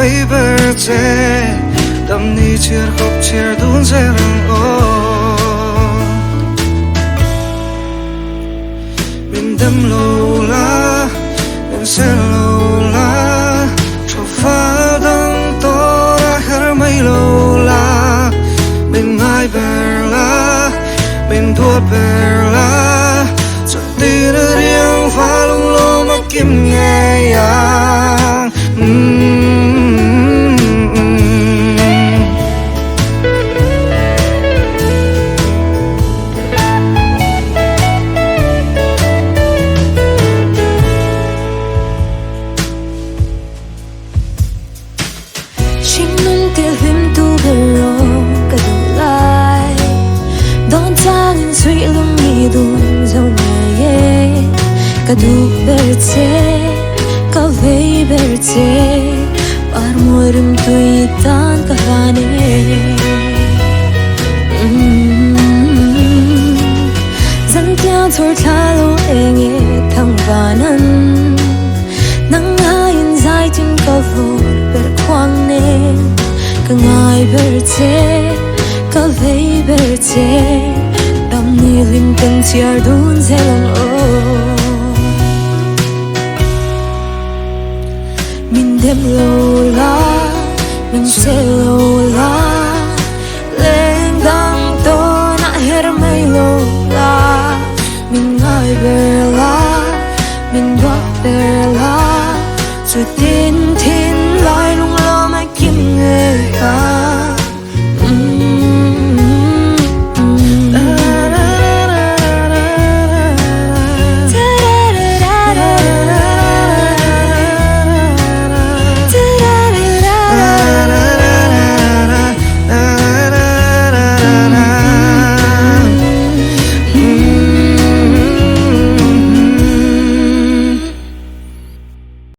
vây bờ che đam ni chia khóc chia đun che răng ô mình đâm lâu la mình sẽ lâu la cho phá đắng to ra her mây lâu la mình ai bờ la mình thua bờ la cho tin riêng phá lung lô mà kim nghe yang Kadu berce, kavei berce, parmurim tuitan kahane. Zan kya thor thalo enge thangvanan, nang ayin zai tin kavor ber kwangne, kangai berce, kavei berce, dam ni lim kan tiar dun zelang o. Mình đêm lâu la, mình sẽ lâu la, lên đăng to na her mây lâu la, mình ngồi bờ la, mình đoạt bờ la, rồi tin tin lại lung lo mai kim người ta.